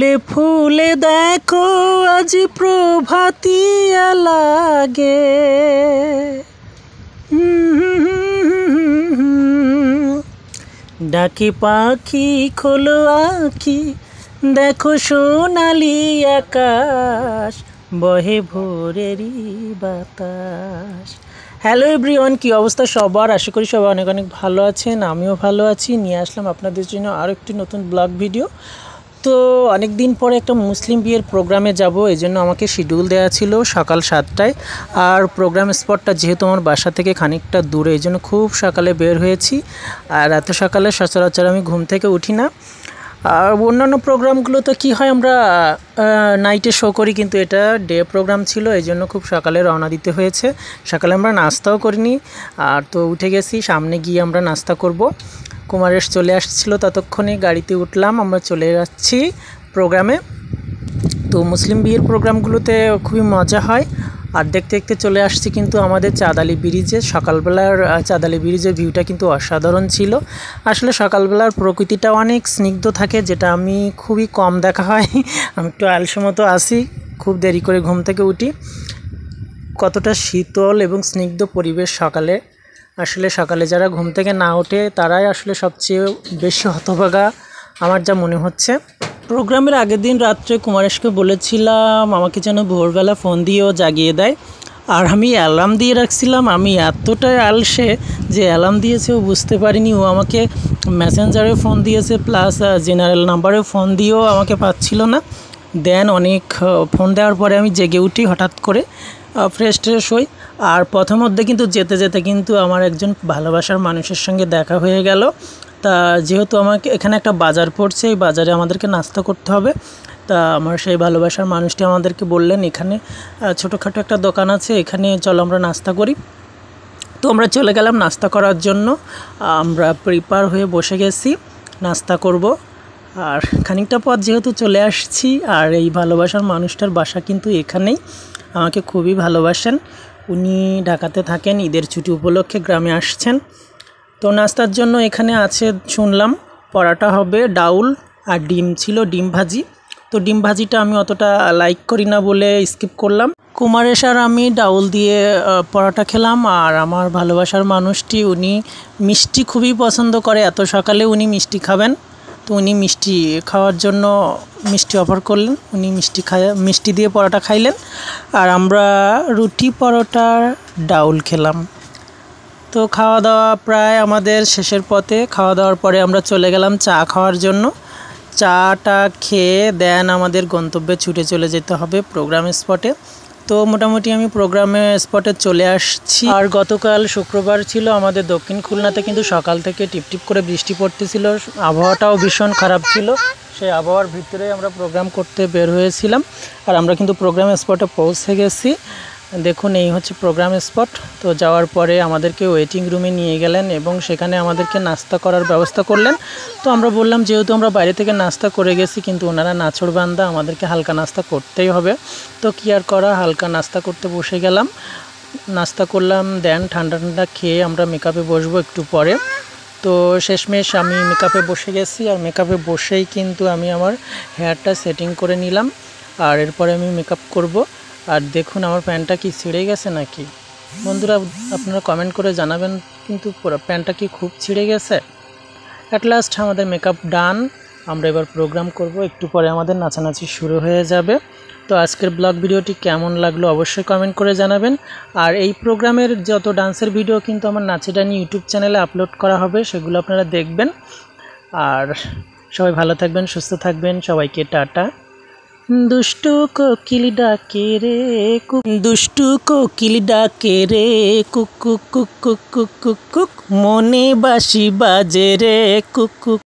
ফুলে ফুলে দেখো আজ প্রভাতিয়া লাগে, ডাকে পাখি খোলো আঁখি দেখো সোনালি আকাশ, বহে ভোরেরই বাতাস। হ্যালো এভরিওয়ান, কী অবস্থা সবার? আশা করি সবাই অনেক অনেক ভালো আছেন, আমিও ভালো আছি। নিয়ে আসলাম আপনাদের জন্য আরও একটি নতুন ব্লগ ভিডিও। তো অনেক দিন পরে একটা মুসলিম বিয়ের প্রোগ্রামে যাব, এই জন্য আমাকে শিডিউল দেওয়া ছিল সকাল 7টায়। আর প্রোগ্রাম স্পটটা যেহেতু আমার বাসা থেকে খানিকটা দূরে, এই জন্য খুব সকালে বের হয়েছি। আর এত সকালে সচরাচর আমি ঘুম থেকে উঠি না। আর অন্যান্য প্রোগ্রামগুলোতে কী হয়, আমরা নাইটে শো করি, কিন্তু এটা ডে প্রোগ্রাম ছিল, এই জন্য খুব সকালে রওনা দিতে হয়েছে। সকালে আমরা নাস্তাও করিনি, আর তো উঠে গেছি, সামনে গিয়ে আমরা নাস্তা করব। কুমারেশ চলে আসছিল, ততক্ষণে গাড়িতে উঠলাম, আমরা চলে যাচ্ছি প্রোগ্রামে। তো মুসলিম বিয়ের প্রোগ্রামগুলোতে খুবই মজা হয়। আর দেখতে দেখতে চলে আসছি কিন্তু আমাদের চাঁদালি ব্রিজে। সকালবেলার চাঁদালি ব্রিজের ভিউটা কিন্তু অসাধারণ ছিল। আসলে সকালবেলার প্রকৃতিটা অনেক স্নিগ্ধ থাকে, যেটা আমি খুবই কম দেখা হয়। আমি একটু আলসে মতো আসি, খুব দেরি করে ঘুম থেকে উঠি। কতটা শীতল এবং স্নিগ্ধ পরিবেশ সকালে। আসলে সকালে যারা ঘুম থেকে না ওঠে তারাই আসলে সবচেয়ে বেশি হতভাগা আমার যা মনে হচ্ছে। প্রোগ্রামের আগের দিন রাত্রে কুমারেশকে বলেছিলাম আমাকে যেন ভোরবেলা ফোন দিয়েও জাগিয়ে দেয়, আর আমি অ্যালার্ম দিয়ে রাখছিলাম। আমি এতটাই আলসে যে অ্যালার্ম দিয়েছে ও বুঝতে পারিনি। ও আমাকে মেসেঞ্জারে ফোন দিয়েছে, প্লাস জেনারেল নাম্বারে ফোন দিয়েও আমাকে পাচ্ছিল না। দেন অনেক ফোন দেওয়ার পরে আমি জেগে উঠি হঠাৎ করে, ফ্রেশ ট্রেশ হই। আর প্রথমধ্যে কিন্তু যেতে যেতে কিন্তু আমার একজন ভালোবাসার মানুষের সঙ্গে দেখা হয়ে গেল। তা যেহেতু আমাকে এখানে একটা বাজার পড়ছে, এই বাজারে আমাদেরকে নাস্তা করতে হবে। তা আমার সেই ভালোবাসার মানুষটি আমাদেরকে বললেন এখানে ছোটোখাটো একটা দোকান আছে, এখানে চলো আমরা নাস্তা করি। তো আমরা চলে গেলাম নাস্তা করার জন্য। আমরা প্রিপেয়ার হয়ে বসে গেছি, নাস্তা করব। আর খানিকটা পথ যেহেতু চলে আসছি, আর এই ভালোবাসার মানুষটার বাসা কিন্তু এখানেই, আমাকে খুবই ভালোবাসেন। উনি ঢাকাতে থাকেন, ঈদের ছুটি উপলক্ষে গ্রামে আসছেন। তো নাস্তার জন্য এখানে আছে শুনলাম পরাটা হবে, ডাউল আর ডিম ছিল, ডিম ভাজি। তো ডিম ভাজিটা আমি অতটা লাইক করি না বলে স্কিপ করলাম। কুমারেশ আর আমি ডাউল দিয়ে পরাটা খেলাম। আর আমার ভালোবাসার মানুষটি, উনি মিষ্টি খুবই পছন্দ করে, এত সকালে উনি মিষ্টি খাবেন। তো উনি মিষ্টি খাওয়ার জন্য মিষ্টি অফার করলেন, উনি মিষ্টি দিয়ে পরোটা খাইলেন। আর আমরা রুটি পরোটা ডাউল খেলাম। তো খাওয়া দাওয়া প্রায় আমাদের শেষের পথে। খাওয়া দাওয়ার পরে আমরা চলে গেলাম চা খাওয়ার জন্য। চাটা খেয়ে দেন আমাদের গন্তব্যে ছুটে চলে যেতে হবে প্রোগ্রাম স্পটে। তো মোটামুটি আমি প্রোগ্রামে স্পটে চলে আসছি। আর গতকাল শুক্রবার ছিল, আমাদের দক্ষিণ খুলনাতে কিন্তু সকাল থেকে টিপটিপ করে বৃষ্টি পড়তেছিল, আবহাওয়াটাও ভীষণ খারাপ ছিল। সেই আবহাওয়ার ভিতরে আমরা প্রোগ্রাম করতে বের হয়েছিলাম। আর আমরা কিন্তু প্রোগ্রাম স্পটে পৌঁছে গেছি। দেখুন এই হচ্ছে প্রোগ্রাম স্পট। তো যাওয়ার পরে আমাদেরকে ওয়েটিং রুমে নিয়ে গেলেন এবং সেখানে আমাদেরকে নাস্তা করার ব্যবস্থা করলেন। তো আমরা বললাম যেহেতু আমরা বাইরে থেকে নাস্তা করে গেছি, কিন্তু ওনারা নাছোড়বান্দা, আমাদেরকে হালকা নাস্তা করতেই হবে। তো কি আর করা, হালকা নাস্তা করতে বসে গেলাম। নাস্তা করলাম, দেন ঠান্ডা ঠান্ডা খেয়ে আমরা মেকআপে বসবো একটু পরে। তো শেষমেশ আমি মেকআপে বসে গেছি। আর মেকআপে বসেই কিন্তু আমি আমার হেয়ারটা সেটিং করে নিলাম। আর এরপরে আমি মেকআপ করব। আর দেখুন আমার প্যান্টটা কি ছিঁড়ে গেছে নাকি। বন্ধুরা আপনারা কমেন্ট করে জানাবেন, কিন্তু পুরো প্যান্টটা কি খুব ছিঁড়ে গেছে। অ্যাট লাস্ট আমাদের মেকআপ ডান। আমরা এবার প্রোগ্রাম করব, একটু পরে আমাদের নাচানাচি শুরু হয়ে যাবে। তো আজকের ব্লগ ভিডিওটি কেমন লাগলো অবশ্যই কমেন্ট করে জানাবেন। আর এই প্রোগ্রামের যত ডান্সের ভিডিও কিন্তু আমার নাচে ডানি ইউটিউব চ্যানেলে আপলোড করা হবে, সেগুলো আপনারা দেখবেন। আর সবাই ভালো থাকবেন, সুস্থ থাকবেন, সবাইকে টাটা। দুষ্টু কোকিল ডাকে রে কুক, দুষ্টু কোকিল ডাকে রে cook cook cook cook cook cook cook, মনে বাঁশি বাজে রে কুক কুক।